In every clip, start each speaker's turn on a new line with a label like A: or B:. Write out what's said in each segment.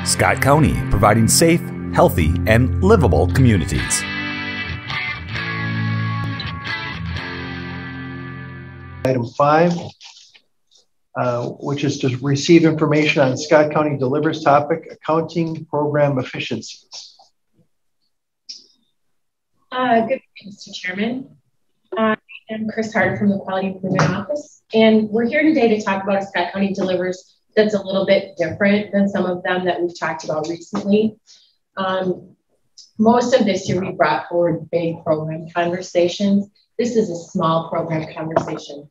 A: Scott County, providing safe, healthy, and livable communities.
B: Item 5, which is to receive information on Scott County Delivers topic, accounting program efficiencies.
C: Good morning, Mr. Chairman. I am Chris Hart from the Quality Improvement Office, and we're here today to talk about a Scott County Delivers that's a little bit different than some of them that we've talked about recently. Most of this year, we brought forward big program conversations. This is a small program conversation.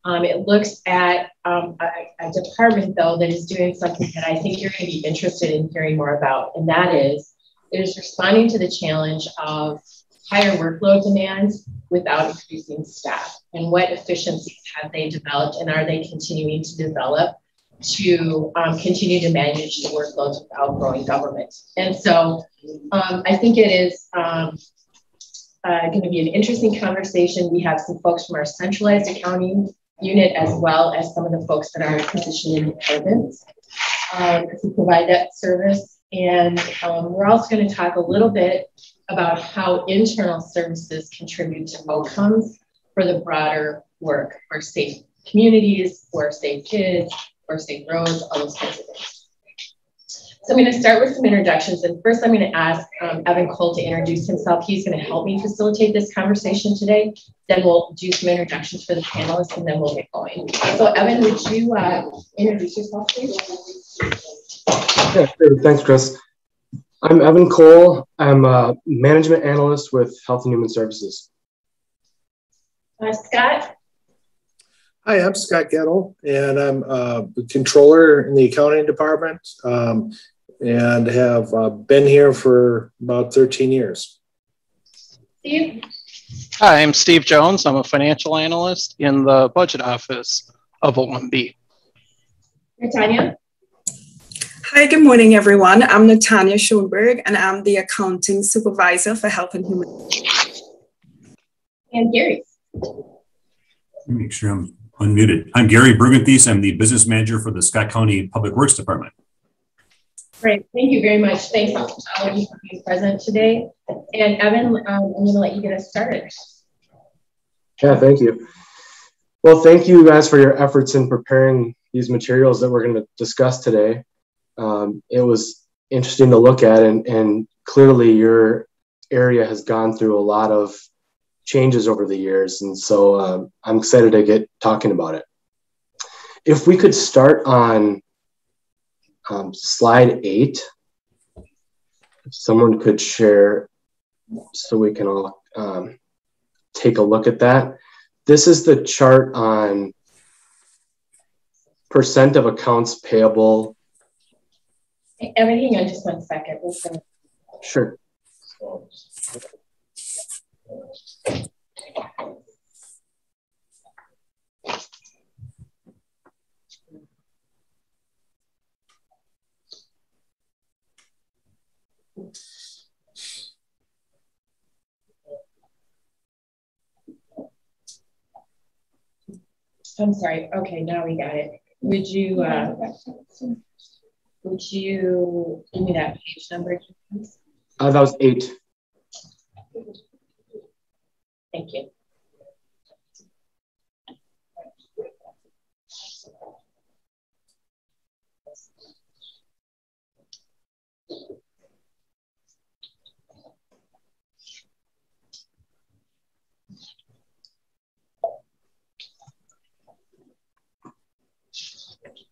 C: It looks at a department, though, that is doing something that I think you're going to be interested in hearing more about, and that is, it is responding to the challenge of higher workload demands without increasing staff. And what efficiencies have they developed, and are they continuing to develop to continue to manage the workloads without growing government? And so I think it is going to be an interesting conversation. We have some folks from our centralized accounting unit, as well as some of the folks that are positioned in departments to provide that service. And we're also going to talk a little bit about how internal services contribute to outcomes for the broader work, for safe communities, for safe kids, for safe roads, all those kinds of things. So I'm going to start with some introductions. And first, I'm going to ask Evan Cole to introduce himself. He's going to help me facilitate this conversation today. Then we'll do some introductions for the panelists, and then we'll get going. So Evan, would you introduce yourself, please?
D: Yeah, sure. Thanks, Chris. I'm Evan Cole. I'm a management analyst with Health and Human Services.
C: Scott?
E: Hi, I'm Scott Gettle, and I'm the controller in the accounting department and have been here for about 13 years.
C: Steve?
F: Hi, I'm Steve Jones. I'm a financial analyst in the budget office of O1B.
C: Tanya?
G: Hi, good morning, everyone. I'm Natanya Schoenberg, and I'm the accounting supervisor for Health and Human.
C: And Gary?
H: Let me make sure I'm unmuted. I'm Gary Brugenthies. I'm the business manager for the Scott County Public Works Department.
C: Great, thank you very much. Thanks to all of you for being present today. And Evan, I'm going to let you get us started.
D: Yeah, thank you. Well, thank you guys for your efforts in preparing these materials that we're going to discuss today. It was interesting to look at, and clearly your area has gone through a lot of changes over the years, and so I'm excited to get talking about it. If we could start on slide 8, if someone could share so we can all take a look at that. This is the chart on percent of accounts payable.
C: Evan, hang on just 1 second.
D: Sure.
C: I'm sorry. Okay, now we got it. Would you give me that page number, please?
D: That was 8.
C: Thank you.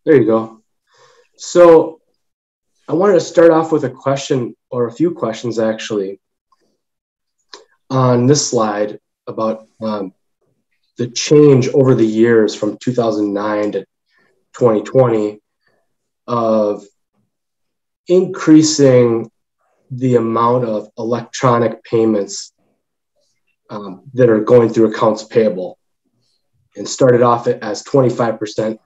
D: There you go. So I wanted to start off with a question, or a few questions actually, on this slide about the change over the years from 2009 to 2020 of increasing the amount of electronic payments that are going through accounts payable, and started off as 25%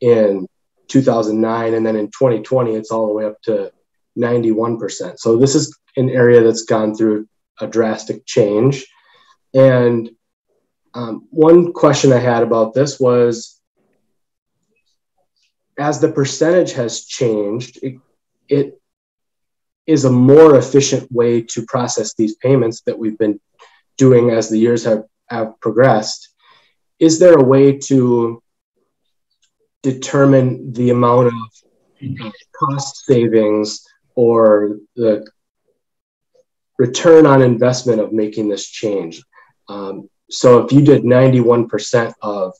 D: in 2009, and then in 2020 it's all the way up to 91%. So this is an area that's gone through a drastic change. And one question I had about this was, as the percentage has changed, it is a more efficient way to process these payments that we've been doing as the years have progressed. Is there a way to determine the amount of cost savings or the return on investment of making this change? So if you did 91% of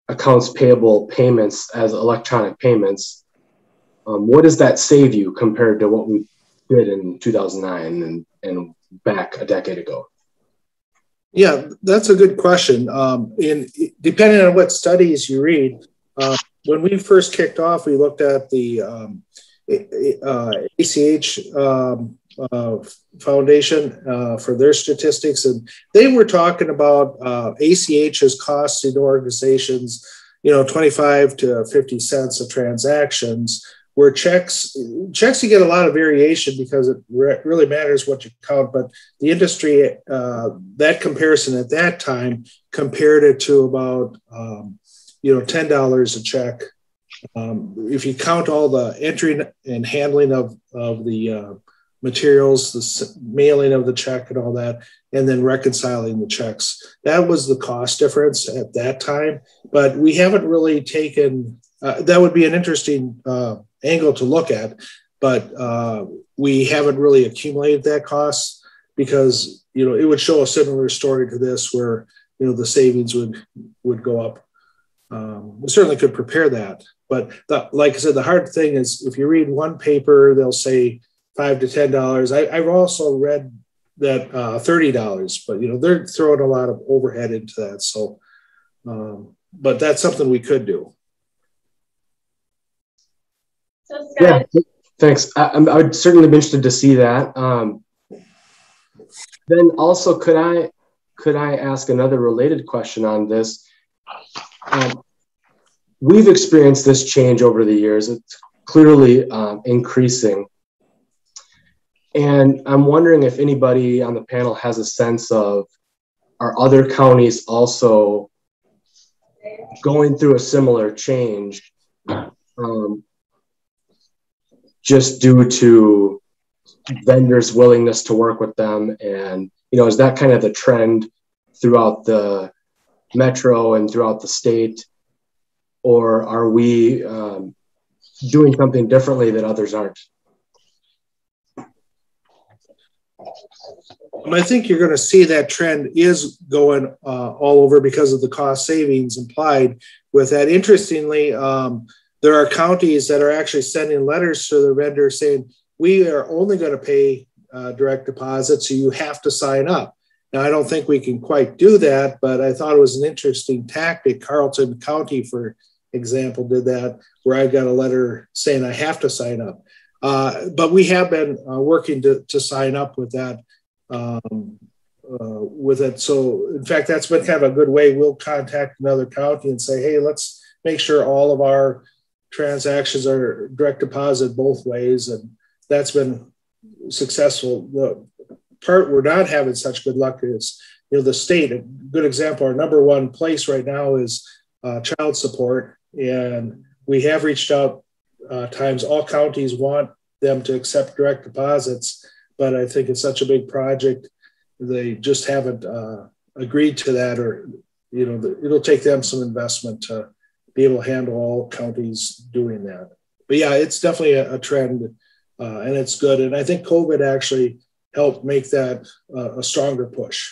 D: accounts payable payments as electronic payments, what does that save you compared to what we did in 2009 and back a decade ago?
E: Yeah, that's a good question. Depending on what studies you read, when we first kicked off, we looked at the ACH Foundation for their statistics, and they were talking about ACH's costs in organizations, 25 to 50 cents a transactions, where checks you get a lot of variation because it really matters what you count. But the industry, that comparison at that time compared it to about $10 a check. If you count all the entry and handling of the materials, the mailing of the check and all that, and then reconciling the checks, that was the cost difference at that time. But we haven't really taken, that would be an interesting angle to look at, but we haven't really accumulated that cost because, it would show a similar story to this where, the savings would go up. We certainly could prepare that. But like I said, the hard thing is if you read one paper, they'll say $5 to $10. I've also read that $30, but they're throwing a lot of overhead into that. So, but that's something we could do.
C: So Scott,
D: yeah, thanks. I'd certainly be interested to see that. Then also, could I ask another related question on this? We've experienced this change over the years. It's clearly increasing. And I'm wondering if anybody on the panel has a sense of, are other counties also going through a similar change just due to vendors' willingness to work with them? And, is that kind of the trend throughout the metro and throughout the state? Or are we doing something differently that others aren't?
E: I think you're going to see that trend is going all over because of the cost savings implied with that. Interestingly, there are counties that are actually sending letters to their vendors saying, we are only going to pay direct deposit, so you have to sign up. Now, I don't think we can quite do that, but I thought it was an interesting tactic. Carleton County, for example, did that, where I got a letter saying I have to sign up. But we have been working to sign up with that. So, in fact, that's been kind of a good way. We'll contact another county and say, hey, let's make sure all of our transactions are direct deposit both ways. And that's been successful. The part we're not having such good luck is, the state. A good example, our number one place right now is child support. And we have reached out times. All counties want them to accept direct deposits, but I think it's such a big project. They just haven't agreed to that, or, it'll take them some investment to be able to handle all counties doing that. But yeah, it's definitely a trend and it's good. And I think COVID actually helped make that a stronger push.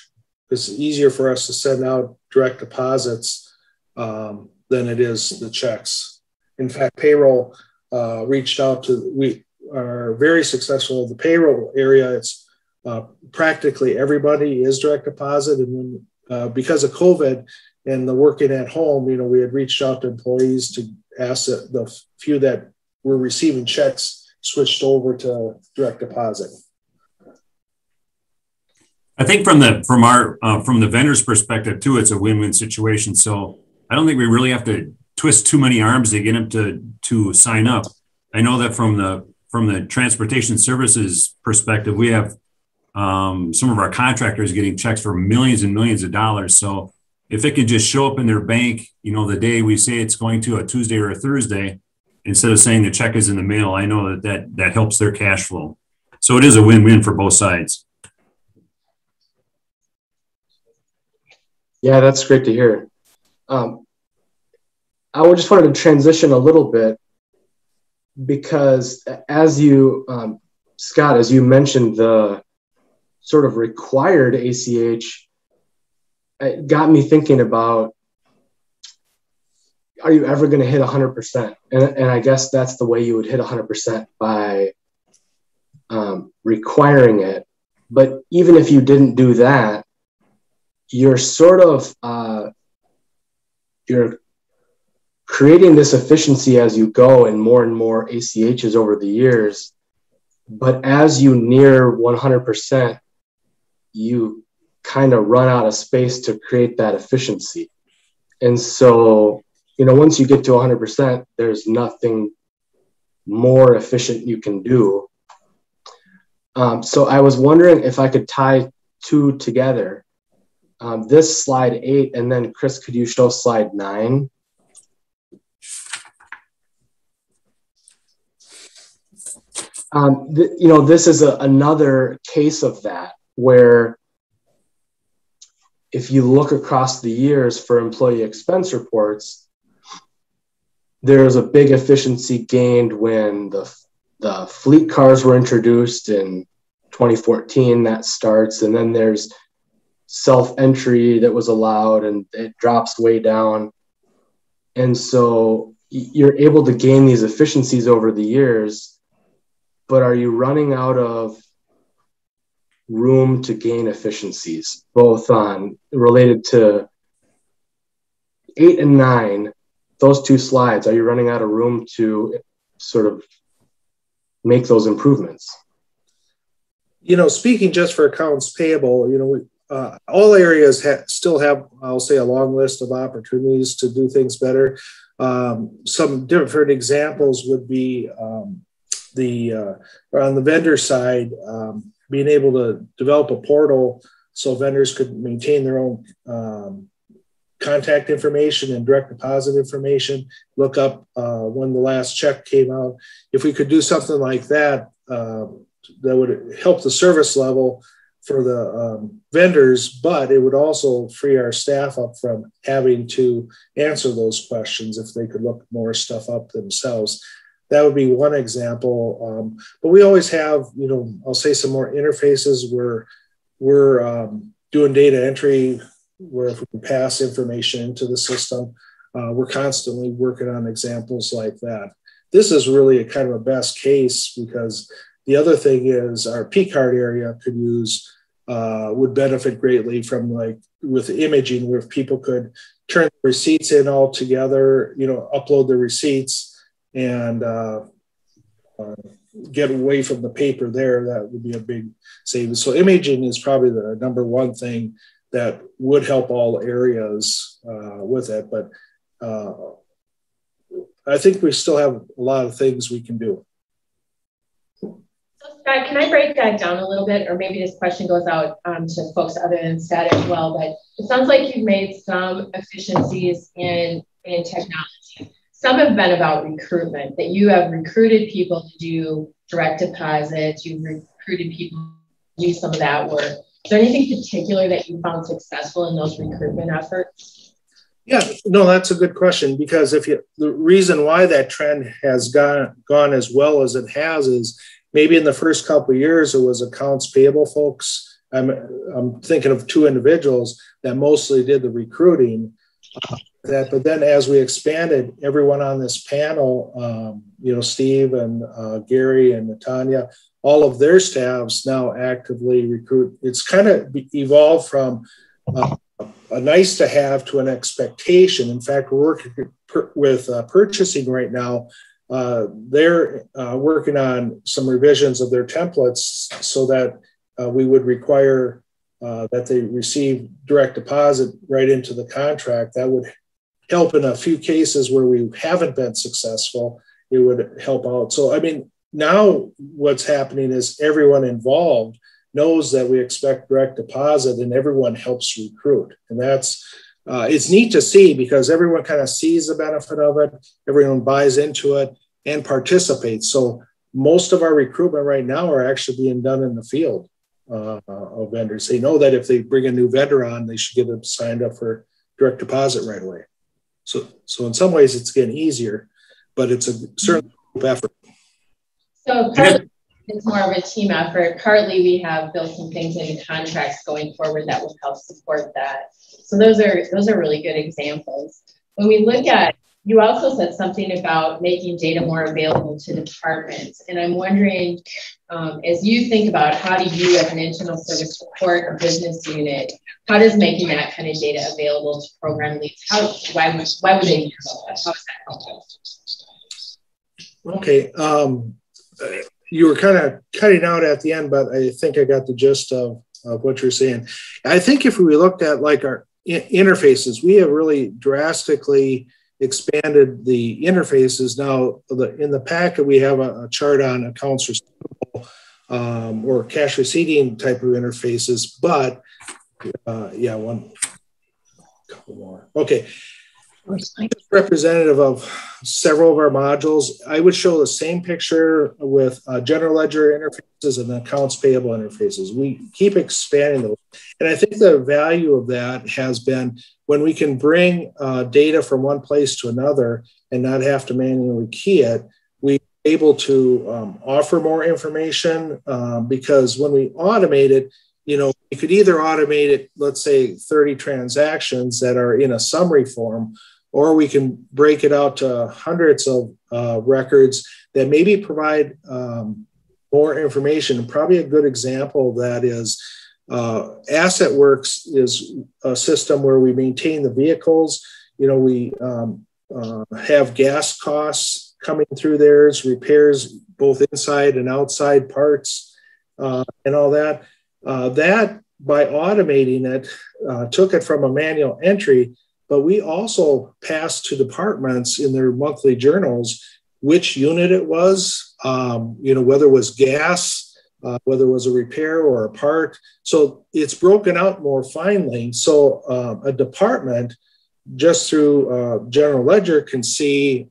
E: It's easier for us to send out direct deposits than it is the checks. In fact, payroll reached out to, we are very successful in the payroll area. It's practically everybody is direct deposit. And then because of COVID and the working at home, we had reached out to employees to ask that the few that were receiving checks switched over to direct deposit.
H: I think from the vendor's perspective too, it's a win-win situation. So I don't think we really have to twist too many arms to get them to sign up. I know that from the transportation services perspective, we have some of our contractors getting checks for millions and millions of dollars. So if it can just show up in their bank, the day we say it's going to, a Tuesday or a Thursday, instead of saying the check is in the mail, I know that helps their cash flow. So it is a win-win for both sides.
D: Yeah, that's great to hear. I just wanted to transition a little bit because as you, Scott, as you mentioned, the sort of required ACH, it got me thinking about, are you ever going to hit 100%? And I guess that's the way you would hit 100% by requiring it. But even if you didn't do that, you're sort of, you're creating this efficiency as you go and more ACHs over the years. But as you near 100%, you kind of run out of space to create that efficiency. And so, once you get to 100%, there's nothing more efficient you can do. So I was wondering if I could tie two together. This slide 8, and then Chris, could you show slide 9? This is another case of that, where if you look across the years for employee expense reports, there's a big efficiency gained when the fleet cars were introduced in 2014, that starts, and then there's self-entry that was allowed and it drops way down. And so you're able to gain these efficiencies over the years, but are you running out of room to gain efficiencies, both on related to 8 and 9, those two slides? Are you running out of room to sort of make those improvements?
E: Speaking just for accounts payable, all areas still have, I'll say, a long list of opportunities to do things better. Some different examples would be on the vendor side, being able to develop a portal so vendors could maintain their own contact information and direct deposit information, look up when the last check came out. If we could do something like that, that would help the service level for the vendors, but it would also free our staff up from having to answer those questions if they could look more stuff up themselves. That would be one example. But we always have, I'll say some more interfaces where we're doing data entry, where if we can pass information into the system, we're constantly working on examples like that. This is really a kind of a best case, because the other thing is our P card area could use, would benefit greatly from, like with imaging, where if people could turn the receipts in all together, upload the receipts and get away from the paper there, that would be a big savings. So imaging is probably the number one thing that would help all areas with it. But I think we still have a lot of things we can do.
C: So Scott, can I break that down a little bit? Or maybe this question goes out to folks other than Scott as well. But it sounds like you've made some efficiencies in technology. Some have been about recruitment, that you have recruited people to do direct deposits, you've recruited people to do some of that work. Is there anything particular that you found successful in those recruitment efforts?
E: Yeah, no, that's a good question, because the reason why that trend has gone as well as it has is maybe in the first couple of years, it was accounts payable folks. I'm thinking of 2 individuals that mostly did the recruiting. But then as we expanded, everyone on this panel, Steve and Gary and Natanya, all of their staffs now actively recruit. It's kind of evolved from a nice to have to an expectation. In fact, we're working with purchasing right now. They're working on some revisions of their templates so that we would require that they receive direct deposit right into the contract. That would help in a few cases where we haven't been successful. It would help out. So, now what's happening is everyone involved knows that we expect direct deposit, and everyone helps recruit. And that's, it's neat to see, because everyone kind of sees the benefit of it. Everyone buys into it. and participate. So most of our recruitment right now are actually being done in the field of vendors. They know that if they bring a new vendor on, they should get them signed up for direct deposit right away. So in some ways it's getting easier, but it's a certain group effort.
C: So partly it's more of a team effort. Partly we have built some things into contracts going forward that will help support that. So those are really good examples. When we look at, you also said something about making data more available to departments. And I'm wondering, as you think about how do you as an internal service support a business unit, how does making that kind of data available to program leads, why would they use that? How does that help?
E: Okay. You were kind of cutting out at the end, but I think I got the gist of what you're saying. I think if we looked at like our interfaces, we have really drastically expanded the interfaces. Now, in the packet, we have a chart on accounts receivable or cash receipting type of interfaces, but couple more. Okay. It's representative of several of our modules. I would show the same picture with general ledger interfaces and accounts payable interfaces. We keep expanding those. And I think the value of that has been when we can bring data from one place to another and not have to manually key it, we're able to offer more information because when we automate it, you know, we could either automate it, let's say 30 transactions that are in a summary form, or we can break it out to hundreds of records that maybe provide more information. And probably a good example of that is AssetWorks is a system where we maintain the vehicles. You know, we have gas costs coming through theirs, repairs, both inside and outside parts and all that. That by automating it, took it from a manual entry, but we also passed to departments in their monthly journals which unit it was, you know, whether it was gas, whether it was a repair or a part. So it's broken out more finely. So a department just through general ledger can see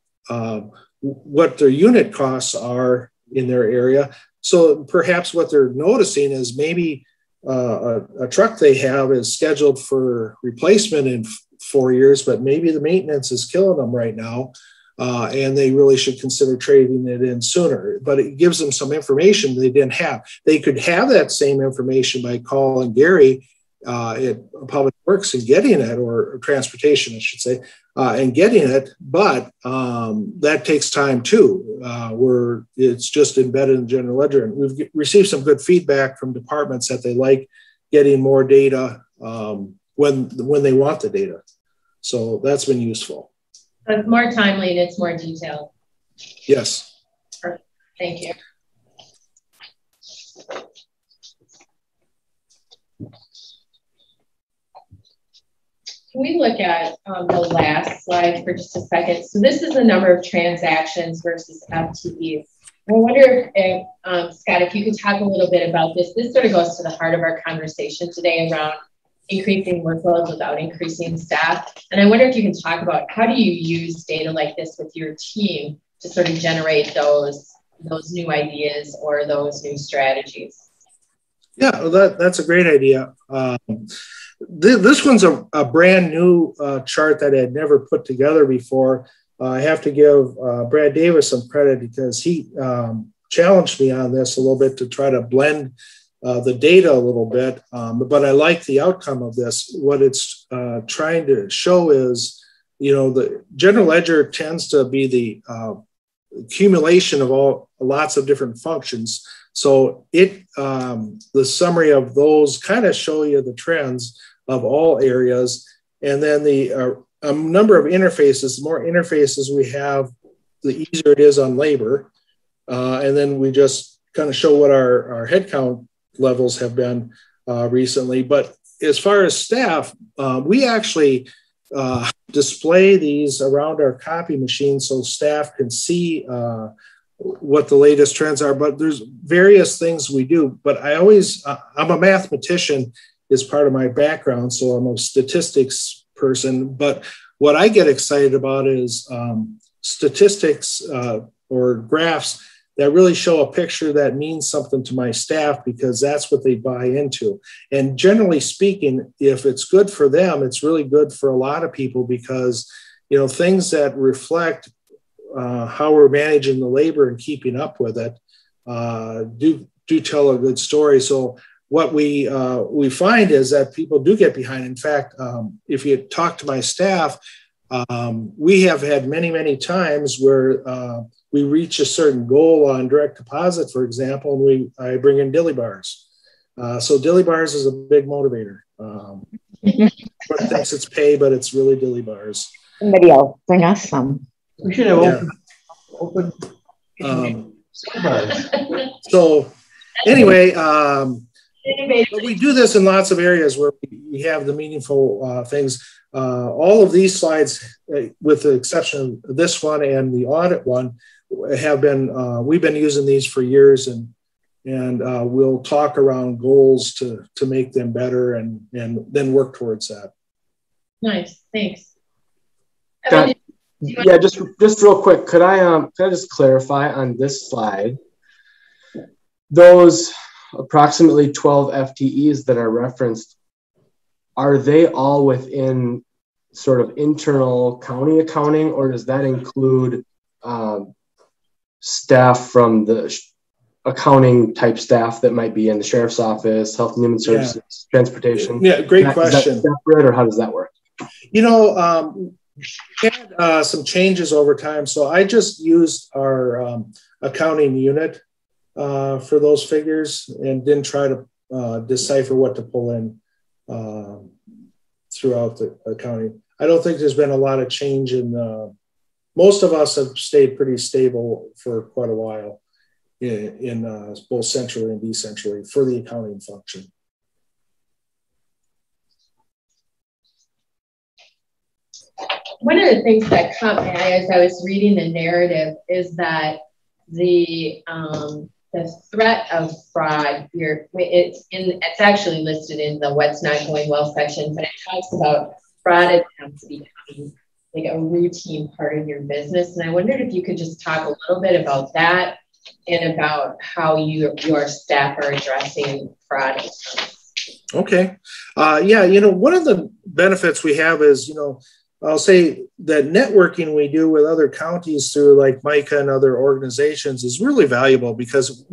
E: what their unit costs are in their area. So perhaps what they're noticing is maybe a truck they have is scheduled for replacement in 4 years, but maybe the maintenance is killing them right now. And they really should consider trading it in sooner. But it gives them some information they didn't have. They could have that same information by calling Gary at Public Works and getting it, or transportation, I should say, and getting it. But that takes time too, where it's just embedded in general ledger. And we've received some good feedback from departments that they like getting more data when they want the data. So that's been useful.
C: So it's more timely and it's more detailed.
E: Yes.
C: Perfect. Thank you. Can we look at the last slide for just a second? So this is the number of transactions versus FTEs. I wonder if, Scott, if you could talk a little bit about this. This sort of goes to the heart of our conversation today around increasing workloads without increasing staff. And I wonder if you can talk about how do you use data like this with your team to sort of generate those new ideas or those new strategies?
E: Yeah, well, that's a great idea. This one's a brand new chart that I had never put together before. I have to give Brad Davis some credit because he challenged me on this a little bit to try to blend the data a little bit. But I like the outcome of this. What it's trying to show is, you know, the general ledger tends to be the accumulation of lots of different functions. So the summary of those kind of show you the trends of all areas. And then the number of interfaces, the more interfaces we have, the easier it is on labor. And then we just kind of show what our headcount levels have been recently. But as far as staff, we actually display these around our copy machine so staff can see what the latest trends are. But there's various things we do. But I'm a mathematician is part of my background, so I'm a statistics person. But what I get excited about is statistics or graphs that really show a picture that means something to my staff, because that's what they buy into. And generally speaking, if it's good for them, it's really good for a lot of people, because, you know, things that reflect how we're managing the labor and keeping up with it do tell a good story. So what we find is that people do get behind. In fact, if you talk to my staff, we have had many times where we reach a certain goal on direct deposit, for example, and I bring in dilly bars. So dilly bars is a big motivator. Everyone thinks it's pay, but it's really dilly bars.
I: Somebody else bring us some.
B: We should have open
E: So anyway, but we do this in lots of areas where we have the meaningful things. All of these slides, with the exception of this one and the audit one, have been we've been using these for years, and we'll talk around goals to make them better, and then work towards that.
C: Nice, thanks.
D: Yeah, just real quick, could I just clarify on this slide, those approximately 12 FTEs that are referenced, are they all within sort of internal county accounting, or does that include staff from the accounting type staff that might be in the sheriff's office, health and human services, transportation?
E: Yeah, great question.
D: Is that separate, or how does that work?
E: You know, we had some changes over time, so I just used our accounting unit for those figures, and didn't try to decipher what to pull in throughout the accounting. I don't think there's been a lot of change in most of us have stayed pretty stable for quite a while in both centrally and decentrally for the accounting function.
C: One of the things that caught my eye as I was reading the narrative is that the threat of fraud here, it's actually listed in the what's not going well section, but it talks about fraud attempts becoming like a routine part of your business. And I wondered if you could just talk a little bit about that and about how your staff are addressing fraud attempts.
E: Okay. Yeah, you know, one of the benefits we have is, you know, I'll say that networking we do with other counties through like MICA and other organizations is really valuable, because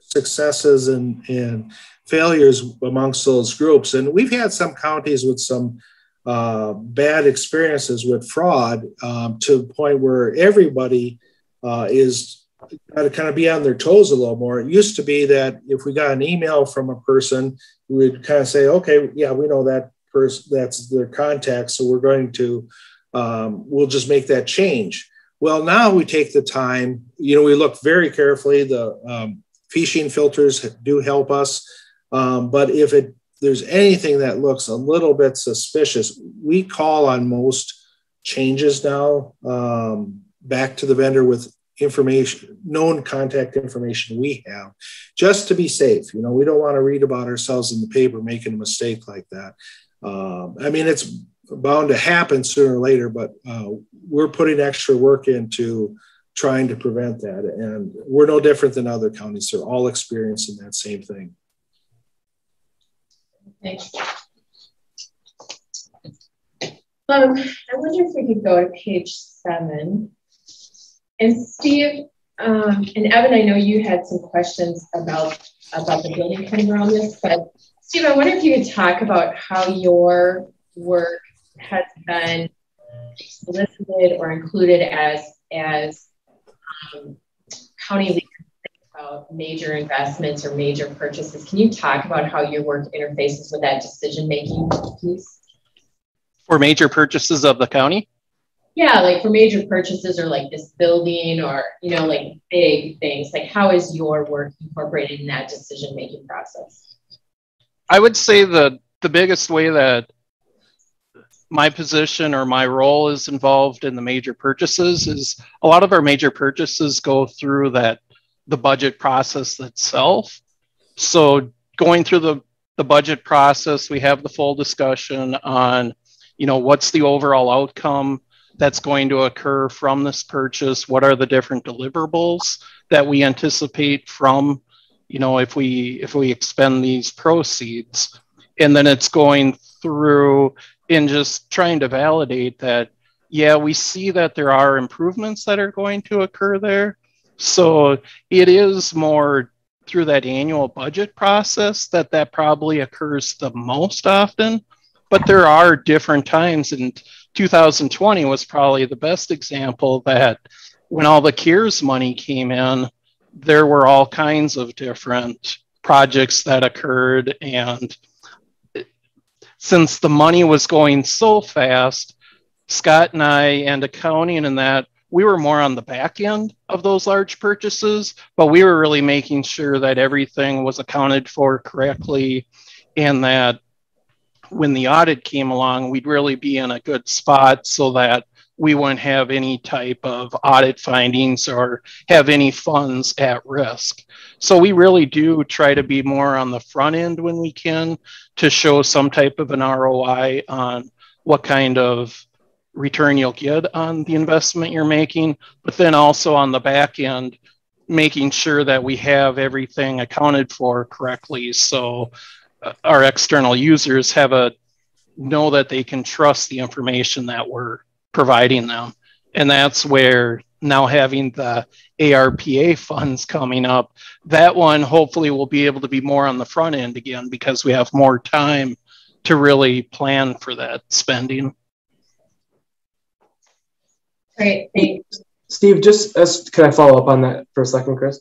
E: successes and failures amongst those groups. And we've had some counties with some bad experiences with fraud to the point where everybody is got to kind of be on their toes a little more. It used to be that if we got an email from a person, we would kind of say, okay, yeah, we know that person, that's their contact, so we're going to we'll just make that change. Well, now we take the time, you know, we look very carefully. The phishing filters do help us, but if there's anything that looks a little bit suspicious, we call on most changes now back to the vendor with information, known contact information we have, just to be safe. You know, we don't want to read about ourselves in the paper making a mistake like that. I mean, it's bound to happen sooner or later, but we're putting extra work into trying to prevent that. And we're no different than other counties. They're all experiencing that same thing.
C: Thanks. I wonder if we could go to page 7. And Steve and Evan, I know you had some questions about the building coming around this, but Steve, I wonder if you could talk about how your work has been solicited or included as county leaders think about major investments or major purchases. Can you talk about how your work interfaces with that decision-making piece?
F: For major purchases of the county?
C: Yeah, like for major purchases or like this building or, you know, like big things. Like how is your work incorporated in that decision-making process?
F: I would say the biggest way that my position or my role is involved in the major purchases is a lot of our major purchases go through the budget process itself. So going through the budget process, we have the full discussion on, you know, what's the overall outcome. that's going to occur from this purchase? What are the different deliverables that we anticipate from, if we expend these proceeds? And then it's going through and just trying to validate that, yeah, we see that there are improvements that are going to occur there. So it is more through that annual budget process that probably occurs the most often. But there are different times, and 2020 was probably the best example that when all the CARES money came in, there were all kinds of different projects that occurred. And since the money was going so fast, Scott and I and accounting and that, we were more on the back end of those large purchases, but we were really making sure that everything was accounted for correctly, and that when the audit came along, we'd really be in a good spot so that we wouldn't have any type of audit findings or have any funds at risk. So we really do try to be more on the front end when we can, to show some type of an ROI on what kind of return you'll get on the investment you're making, but then also on the back end, making sure that we have everything accounted for correctly. So our external users know that they can trust the information that we're providing them. And that's where now having the ARPA funds coming up, that one hopefully will be able to be more on the front end again, because we have more time to really plan for that spending.
C: Great, thanks.
D: Steve, can I follow up on that for a second, Chris?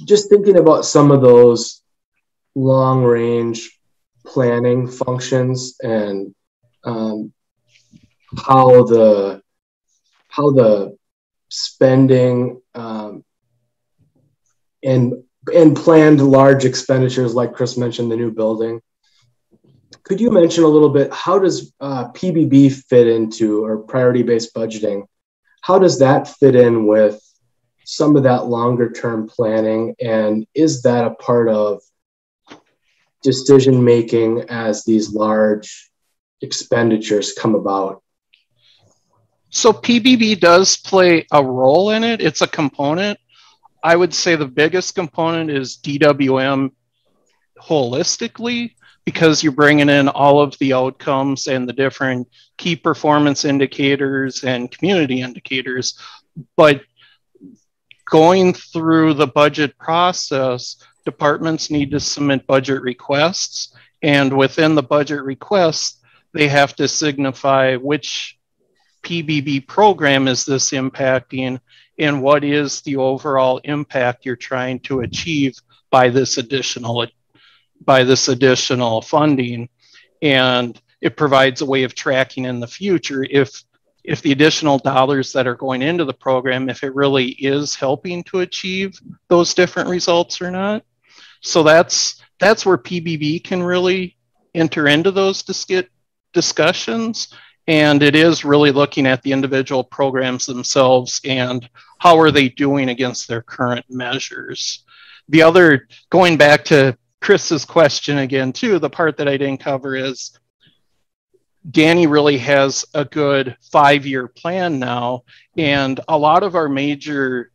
D: Just thinking about some of those long range planning functions and how the spending and planned large expenditures, like Chris mentioned, the new building. Could you mention a little bit, how does PBB fit into, or priority-based budgeting? How does that fit in with some of that longer term planning? And is that a part of decision making as these large expenditures come about?
F: So PBB does play a role in it. It's a component. I would say the biggest component is DWM holistically, because you're bringing in all of the outcomes and the different key performance indicators and community indicators. But going through the budget process, departments need to submit budget requests. And within the budget requests, they have to signify which PBB program is this impacting and what is the overall impact you're trying to achieve by this additional funding. And it provides a way of tracking in the future if the additional dollars that are going into the program, if it really is helping to achieve those different results or not. So that's where PBB can really enter into those discussions. And it is really looking at the individual programs themselves and how are they doing against their current measures. The other, going back to Chris's question again too, the part that I didn't cover is Danny really has a good 5-year plan now. And a lot of our major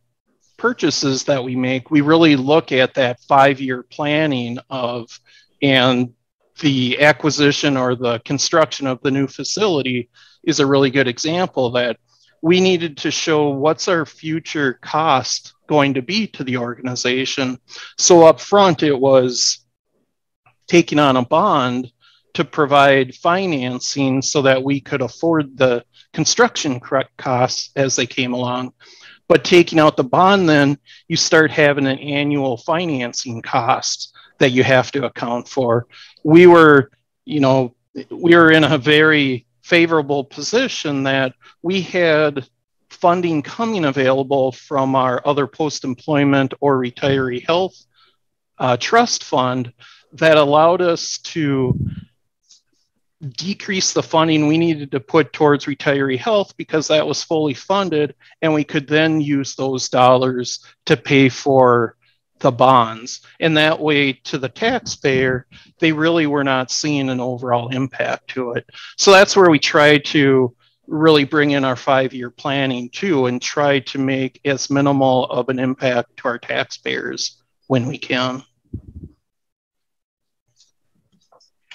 F: purchases that we make, we really look at that 5-year planning and the acquisition or the construction of the new facility is a really good example that we needed to show what's our future cost going to be to the organization. So up front, it was taking on a bond to provide financing so that we could afford the construction costs as they came along. But taking out the bond, then you start having an annual financing cost that you have to account for. We were in a very favorable position that we had funding coming available from our other post-employment or retiree health trust fund that allowed us to decrease the funding we needed to put towards retiree health because that was fully funded, and we could then use those dollars to pay for the bonds. And that way, to the taxpayer, they really were not seeing an overall impact to it. So that's where we try to really bring in our 5-year planning too, and try to make as minimal of an impact to our taxpayers when we can.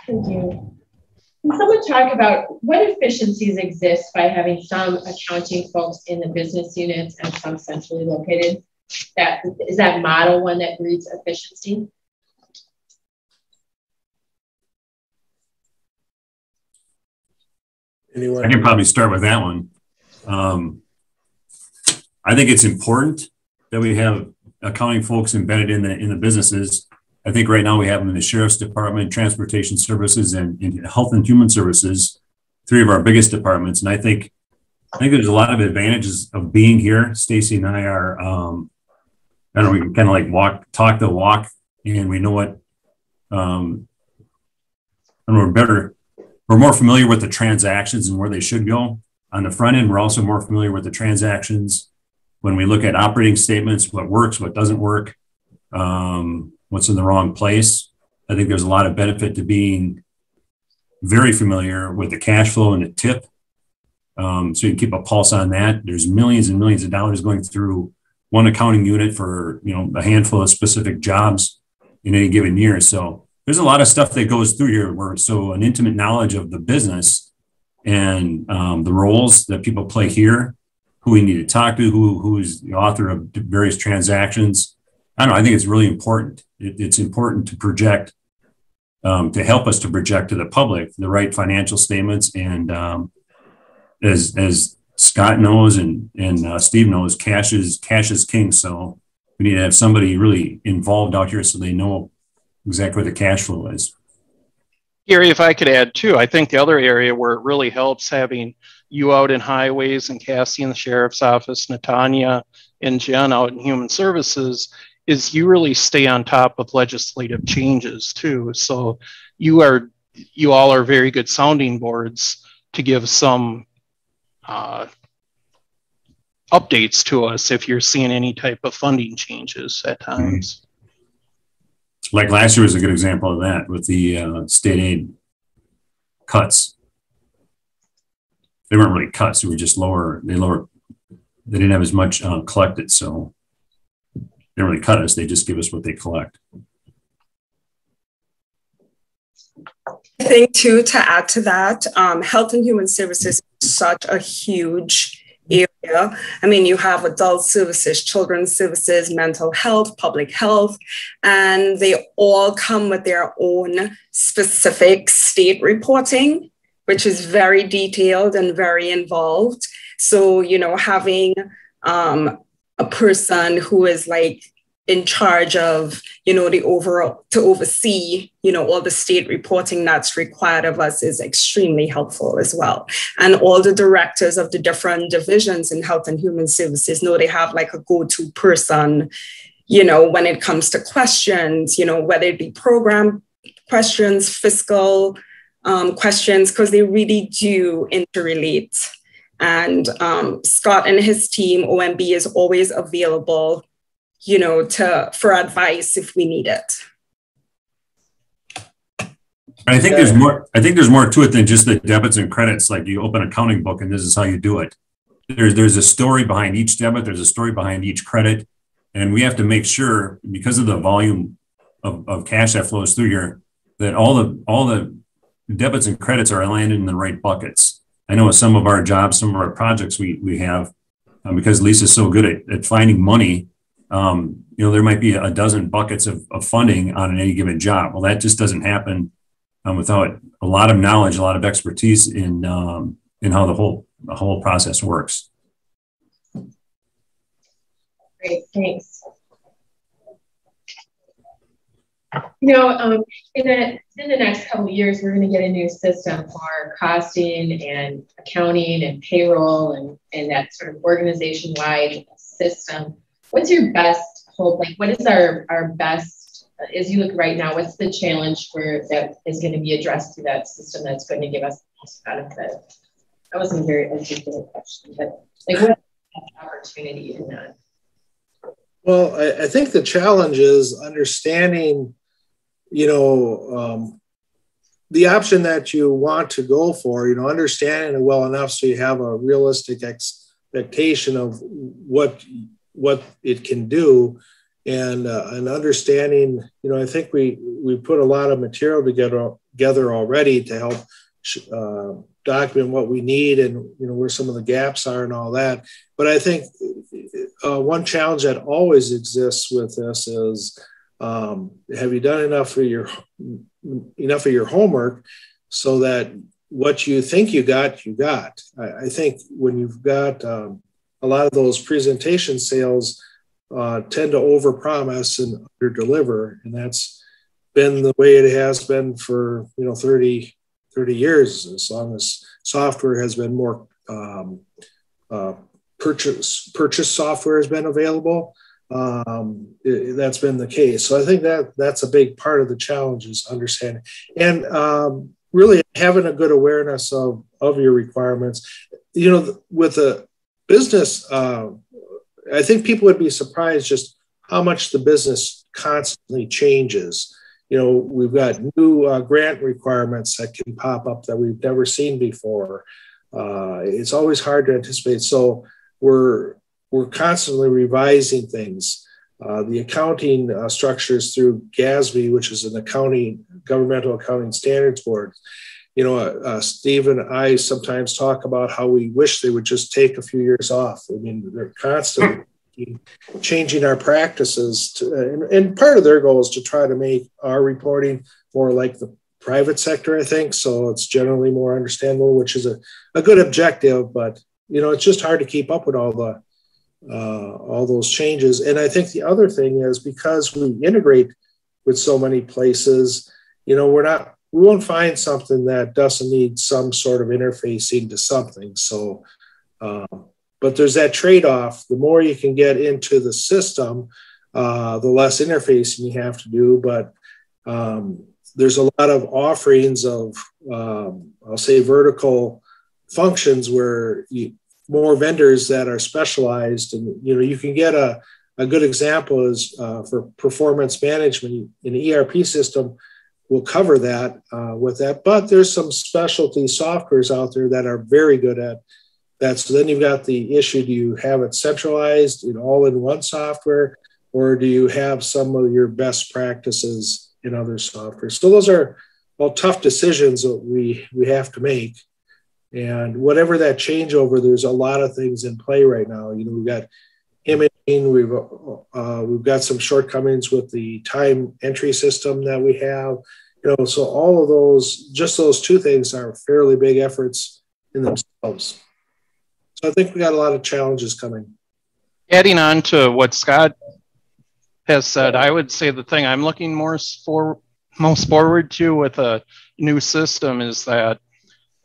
C: Thank you. Can someone talk about what efficiencies exist by having some accounting folks in the business units and some centrally located? Is that model one that breeds efficiency?
E: Anyone?
H: I can probably start with that one. I think it's important that we have accounting folks embedded in the businesses. I think right now we have them in the Sheriff's Department, Transportation Services, and in Health and Human Services, 3 of our biggest departments. And I think there's a lot of advantages of being here. Stacy and I are, I don't know, we can kind of like talk the walk, and we know what, and we're more familiar with the transactions and where they should go. On the front end, we're also more familiar with the transactions when we look at operating statements, what works, what doesn't work, what's in the wrong place. I think there's a lot of benefit to being very familiar with the cash flow and the tip. So you can keep a pulse on that. There's millions and millions of dollars going through one accounting unit for, a handful of specific jobs in any given year. So there's a lot of stuff that goes through here so an intimate knowledge of the business and the roles that people play here, who we need to talk to, who is the author of various transactions. I don't know, I think it's really important. It's important to project, to help us to project to the public the right financial statements. And as Scott knows and Steve knows, cash is king. So we need to have somebody really involved out here so they know exactly what the cash flow is.
F: Gary, if I could add too, I think the other area where it really helps having you out in highways and Cassie in the sheriff's office, Natanya and Jen out in human services, is you really stay on top of legislative changes too. So you all are very good sounding boards to give some updates to us if you're seeing any type of funding changes at times.
H: Like last year was a good example of that with the state aid cuts. They weren't really cuts; they were just lower. They didn't have as much collected, so they don't really cut us. They just give us what they collect.
G: I think too, to add to that, Health and Human Services is such a huge area. I mean, you have adult services, children's services, mental health, public health, and they all come with their own specific state reporting, which is very detailed and very involved. So, having a person who is like in charge of, the overall, to oversee, all the state reporting that's required of us is extremely helpful as well. And all the directors of the different divisions in Health and Human Services know they have like a go-to person, when it comes to questions, whether it be program questions, fiscal questions, because they really do interrelate. And Scott and his team, OMB, is always available for advice if we need it.
H: I think there's more. I think there's more to it than just the debits and credits. Like you open an accounting book and this is how you do it. There's a story behind each debit. There's a story behind each credit, and we have to make sure, because of the volume of cash that flows through here, that all the debits and credits are landed in the right buckets. I know with some of our jobs, some of our projects we have, because Lisa's so good at finding money. There might be a dozen buckets of funding on any given job. Well, that just doesn't happen without a lot of knowledge, a lot of expertise in how the whole process works.
C: Great, thanks. In the next couple of years, we're going to get a new system for costing and accounting and payroll and that sort of organization-wide system. What's your best hope? Like, what is our best, as you look right now, what's the challenge that is going to be addressed through that system that's going to give us the most benefit? That wasn't a very articulate question, but like, what's the opportunity in that?
E: Well, I think the challenge is understanding, the option that you want to go for, understanding it well enough so you have a realistic expectation of what it can do, and understanding. I think we put a lot of material together already to help document what we need and where some of the gaps are and all that. But I think one challenge that always exists with this is, have you done enough of your homework so that what you think you got. I think when you've got a lot of those presentation sales tend to overpromise and underdeliver, and that's been the way it has been for 30 years, as long as software has been more purchase software has been available. That's been the case. So I think that's a big part of the challenge, is understanding and really having a good awareness of your requirements. With a business, I think people would be surprised just how much the business constantly changes. We've got new grant requirements that can pop up that we've never seen before. It's always hard to anticipate. So we're constantly revising things. The accounting structures through GASB, which is an governmental accounting standards board. Steve and I sometimes talk about how we wish they would just take a few years off. I mean, they're constantly changing our practices, and part of their goal is to try to make our reporting more like the private sector, I think. So it's generally more understandable, which is a good objective, but it's just hard to keep up with all those changes. And I think the other thing is, because we integrate with so many places, we won't find something that doesn't need some sort of interfacing to something. So, but there's that trade-off. The more you can get into the system, the less interfacing you have to do. But there's a lot of offerings of, I'll say, vertical functions where more vendors that are specialized. And, you can get a good example is for performance management. An ERP system will cover that with that. But there's some specialty softwares out there that are very good at that. So then you've got the issue: do you have it centralized all in one software, or do you have some of your best practices in other software? So those are all tough decisions that we have to make. And whatever that changeover, there's a lot of things in play right now. We've got imaging, we've got some shortcomings with the time entry system that we have. So all of those, just those two things, are fairly big efforts in themselves. So I think we got a lot of challenges coming.
F: Adding on to what Scott has said, I would say the thing I'm looking most forward to with a new system is that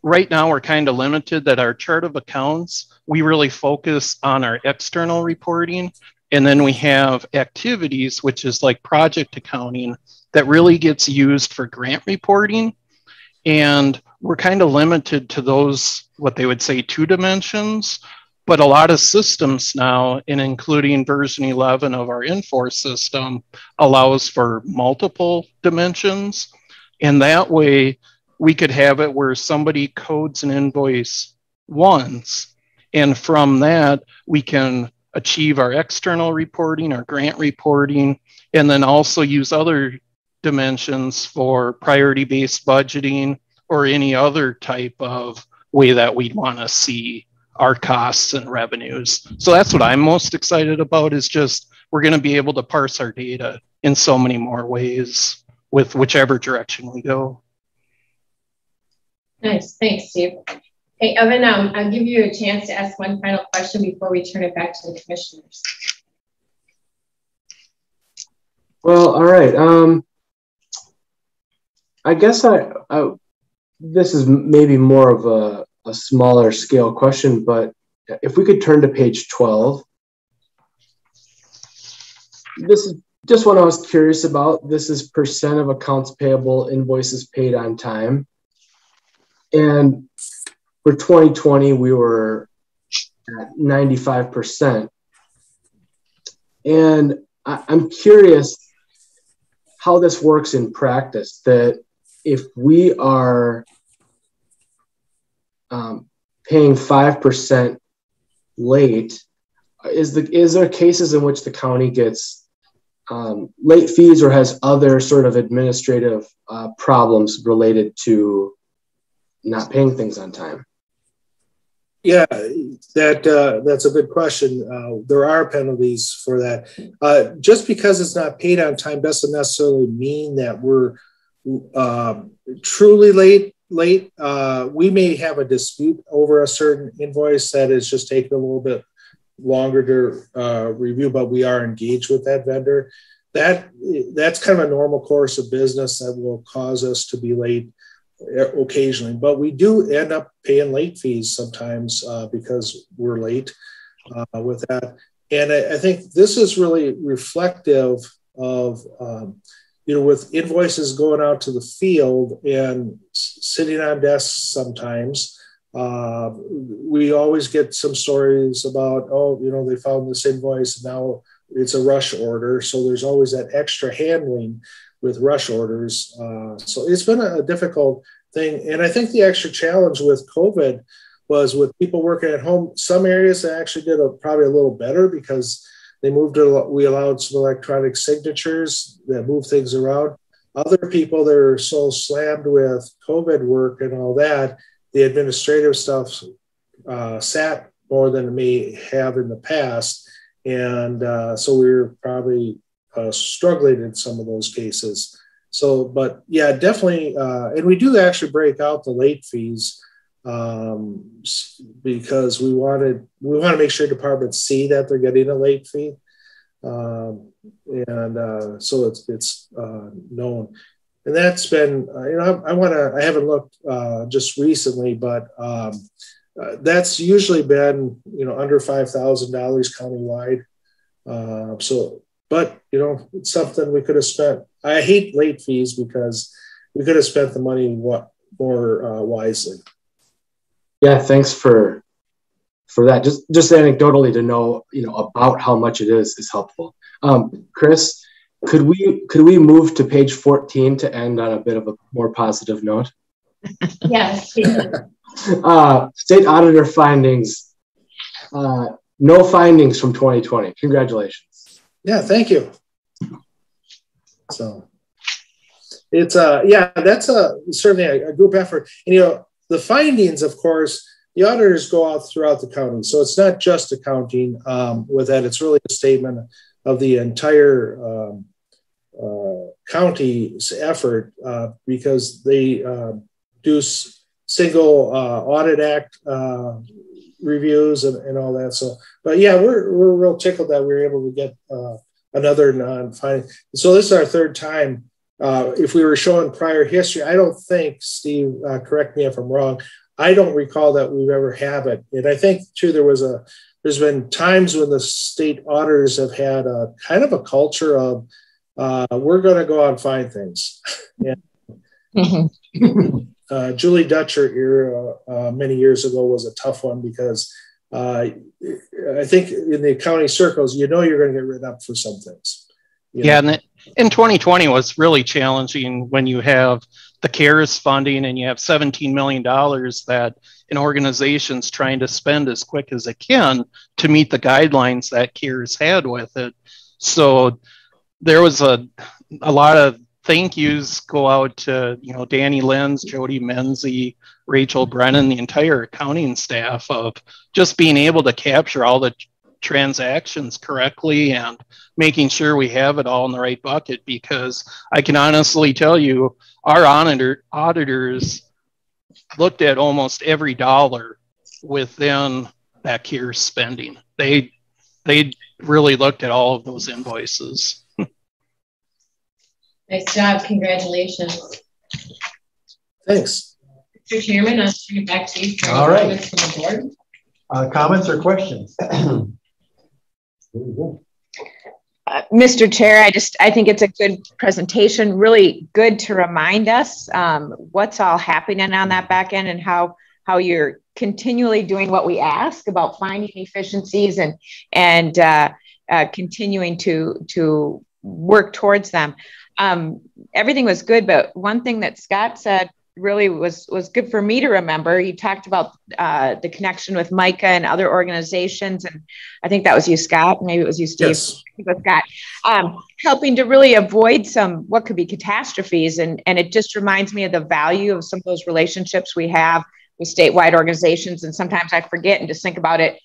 F: right now we're kind of limited, that our chart of accounts, we really focus on our external reporting. And then we have activities, which is like project accounting, that really gets used for grant reporting. And we're kind of limited to those, what they would say, 2 dimensions. But a lot of systems now, and including version 11 of our Infor system, allows for multiple dimensions. And that way we could have it where somebody codes an invoice once, and from that we can achieve our external reporting, our grant reporting, and then also use other dimensions for priority-based budgeting or any other type of way that we'd want to see our costs and revenues. So that's what I'm most excited about, is just we're going to be able to parse our data in so many more ways with whichever direction we go.
C: Nice, thanks, Steve. Hey, Evan, I'll give you a chance to ask one final question before we turn it back to the commissioners.
D: Well, all right. I guess this is maybe more of a smaller scale question, but if we could turn to page 12. This is just what I was curious about. This is percent of accounts payable, invoices paid on time. And for 2020, we were at 95%. And I'm curious how this works in practice, that if we are paying 5% late, is there cases in which the county gets late fees or has other sort of administrative problems related to not paying things on time?
E: Yeah, that's a good question. There are penalties for that. Just because it's not paid on time doesn't necessarily mean that we're truly late. We may have a dispute over a certain invoice that is just taking a little bit longer to review, but we are engaged with that vendor. That's kind of a normal course of business that will cause us to be late occasionally, but we do end up paying late fees sometimes because we're late with that. And I think this is really reflective of, with invoices going out to the field and sitting on desks sometimes, we always get some stories about, they found this invoice and now it's a rush order. So there's always that extra handling with rush orders. So it's been a difficult thing. And I think the extra challenge with COVID was with people working at home. Some areas actually did probably a little better because we allowed some electronic signatures that move things around. Other people that are so slammed with COVID work and all that, the administrative stuff sat more than it may have in the past. And so we were probably struggling in some of those cases. So, but yeah, definitely. And we do actually break out the late fees because we want to make sure departments see that they're getting a late fee. So it's known. And that's been, I haven't looked just recently, but that's usually been, under $5,000 countywide. But it's something we could have spent. I hate late fees because we could have spent the money more wisely.
D: Yeah, thanks for that. Just anecdotally to know, about how much it is helpful. Chris, could we move to page 14 to end on a bit of a more positive note?
C: Yes.
D: State auditor findings. No findings from 2020. Congratulations.
E: Yeah, thank you. So it's that's certainly a group effort. And the findings, of course, the auditors go out throughout the county. So it's not just accounting with that. It's really a statement of the entire county's effort because they do single audit act reviews and all that. So, but yeah, we're real tickled that we were able to get another non-finding. So this is our third time. If we were showing prior history, I don't think, Steve, correct me if I'm wrong, I don't recall that we've ever had it. And I think too, there's been times when the state auditors have had a kind of a culture of, we're going to go out and find things. And Julie Dutcher era many years ago was a tough one because I think in the accounting circles, you're going to get written up for some things.
F: Yeah, and in 2020 was really challenging when you have the CARES funding and you have $17 million that an organization's trying to spend as quick as it can to meet the guidelines that CARES had with it. So there was a lot of thank yous go out to, Danny Lenz, Jody Menzie, Rachel Brennan, the entire accounting staff of just being able to capture all the transactions correctly and making sure we have it all in the right bucket, because I can honestly tell you our auditors looked at almost every dollar within that CARES spending. They really looked at all of those invoices.
C: Nice job. Congratulations.
E: Thanks.
C: Mr. Chairman, I'll turn it back to you for
B: all right.
C: comments from the board.
B: Comments or questions?
I: Mr. Chair, I think it's a good presentation, really good to remind us what's all happening on that back end and how you're continually doing what we ask about finding efficiencies and continuing to work towards them. Everything was good, but one thing that Scott said really was good for me to remember. He talked about the connection with Micah and other organizations, and I think that was you, Scott. Maybe it was you, Steve.
E: Yes.
I: I think it was Scott. Helping to really avoid what could be catastrophes, and it just reminds me of the value of some of those relationships we have with statewide organizations. And sometimes I forget and just think about it,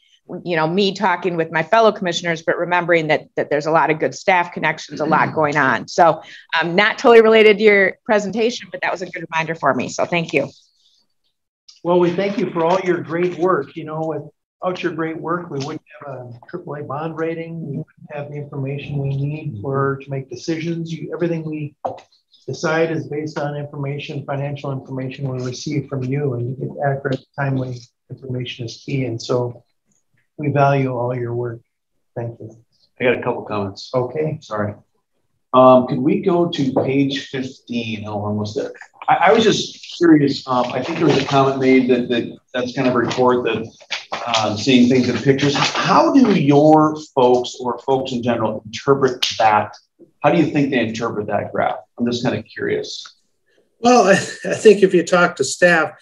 I: me talking with my fellow commissioners, but remembering that there's a lot of good staff connections, a lot going on. So not totally related to your presentation, but that was a good reminder for me. So thank you.
B: Well, we thank you for all your great work. Without your great work, we wouldn't have a AAA bond rating. We wouldn't have the information we need to make decisions. Everything we decide is based on information, financial information we receive from you, and you get accurate, timely information is key. And so we value all your work. Thank you.
J: I got a couple comments.
B: Okay.
J: Sorry. Could we go to page 15? Oh, we're almost there. I was just curious. I think there was a comment made that's kind of a report that seeing things in pictures. How do your folks or folks in general interpret that? How do you think they interpret that graph? I'm just kind of curious.
E: Well, I think if you talk to staff,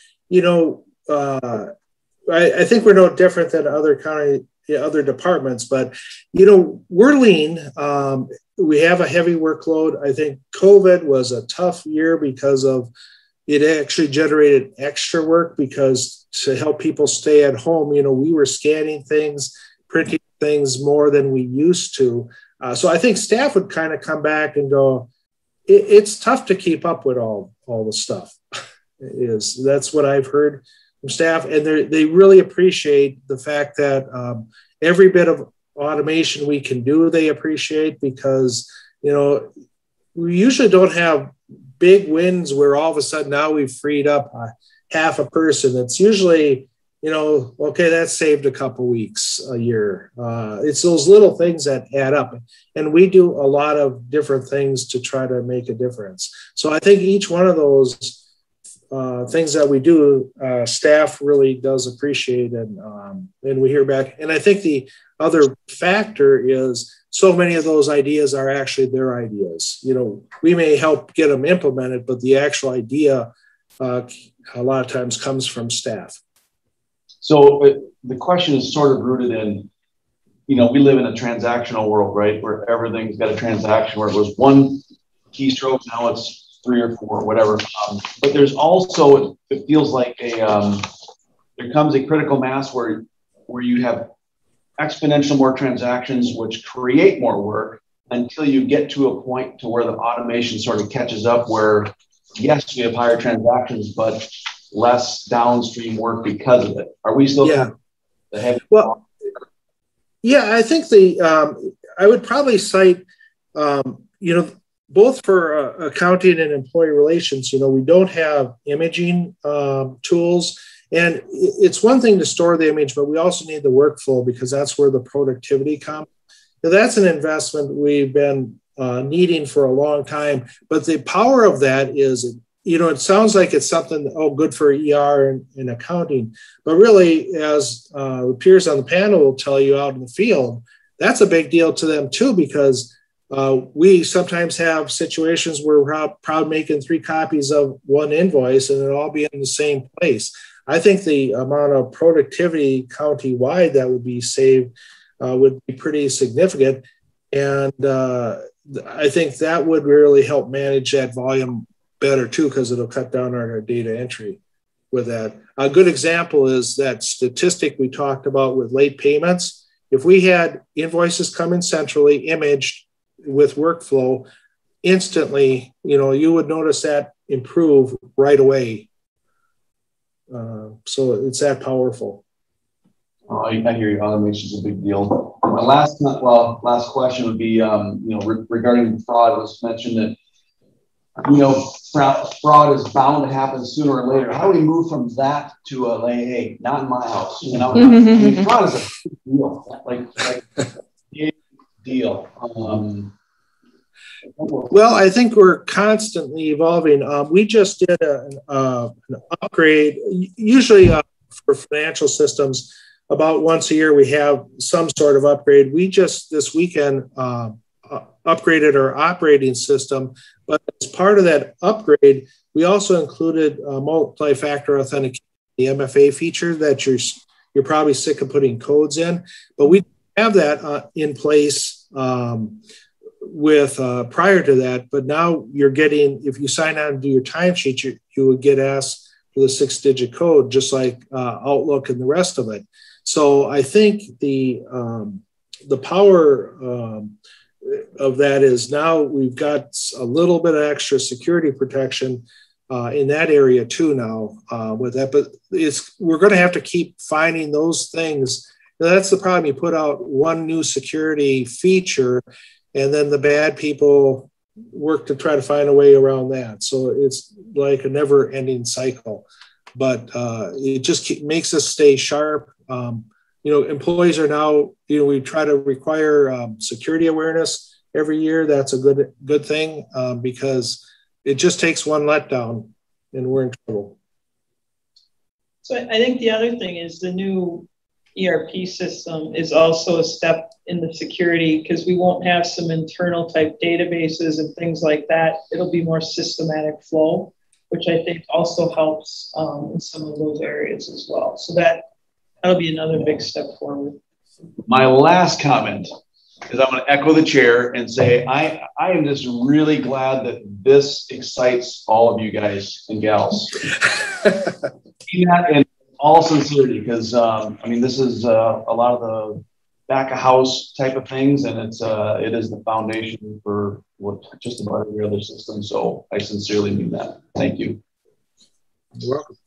E: I think we're no different than other departments, but we're lean. We have a heavy workload. I think COVID was a tough year because of it actually generated extra work because to help people stay at home, we were scanning things, printing things more than we used to. So I think staff would kind of come back and go, it's tough to keep up with all the stuff. That's what I've heard from staff, and they really appreciate the fact that every bit of automation we can do, they appreciate, because we usually don't have big wins where all of a sudden now we've freed up half a person. It's usually okay, that saved a couple weeks a year. It's those little things that add up, and we do a lot of different things to try to make a difference. So I think each one of those things that we do, staff really does appreciate, and we hear back. And I think the other factor is so many of those ideas are actually their ideas. We may help get them implemented, but the actual idea a lot of times comes from staff.
J: So the question is sort of rooted in, we live in a transactional world, right? Where everything's got a transaction, where it was one keystroke, now it's 3 or 4, whatever. But there's also, it feels like there comes a critical mass where you have exponential more transactions, which create more work, until you get to a point to where the automation sort of catches up, where yes, we have higher transactions, but less downstream work because of it. Are we still the heavy?
E: Well, yeah, I think I would probably cite, both for accounting and employee relations, we don't have imaging tools. And it's one thing to store the image, but we also need the workflow, because that's where the productivity comes. So that's an investment we've been needing for a long time. But the power of that is, it sounds like it's something, good for ER and accounting. But really, as the peers on the panel will tell you out in the field, that's a big deal to them too, because we sometimes have situations where we're proud making 3 copies of one invoice and it'll all be in the same place. I think the amount of productivity county-wide that would be saved would be pretty significant. And I think that would really help manage that volume better too, because it'll cut down on our data entry with that. A good example is that statistic we talked about with late payments. If we had invoices come in centrally, imaged with workflow, instantly, you would notice that improve right away. So it's that powerful.
J: Oh, I hear you. Automation is a big deal. My last question would be, regarding fraud. It was mentioned that, fraud is bound to happen sooner or later. How do we move from that to hey, not in my house? Fraud is a big deal. Like big deal.
E: Well, I think we're constantly evolving. We just did an upgrade, usually for financial systems. about once a year, we have some sort of upgrade. We just this weekend upgraded our operating system, but as part of that upgrade, we also included multi-factor authentication, the MFA feature that you're probably sick of putting codes in, but we have that in place with prior to that. But now you're getting, if you sign on and do your timesheet, you would get asked for the 6-digit code, just like Outlook and the rest of it. So I think the power of that is now we've got a little bit of extra security protection in that area too now with that, but we're going to have to keep finding those things. Now, that's the problem. You put out one new security feature and then the bad people work to try to find a way around that. So it's like a never ending cycle, but it just makes us stay sharp. Employees are now, we try to require security awareness every year. That's a good thing because it just takes one letdown and we're in trouble.
K: So I think the other thing is the new ERP system is also a step in the security because we won't have some internal type databases and things like that. It'll be more systematic flow, which I think also helps in some of those areas as well. So that'll be another big step forward.
J: My last comment is I'm going to echo the chair and say I am just really glad that this excites all of you guys and gals. In all sincerity, because this is a lot of the back of house type of things, and it is the foundation for what just about every other system. So I sincerely mean that. Thank you.
B: You're welcome.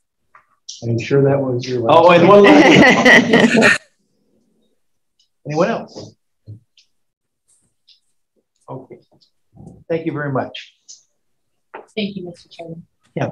B: I'm sure that was your last.
J: Oh, and one last.
B: Anyone else? Okay. Thank you very much.
C: Thank you, Mr. Chairman.
B: Yeah.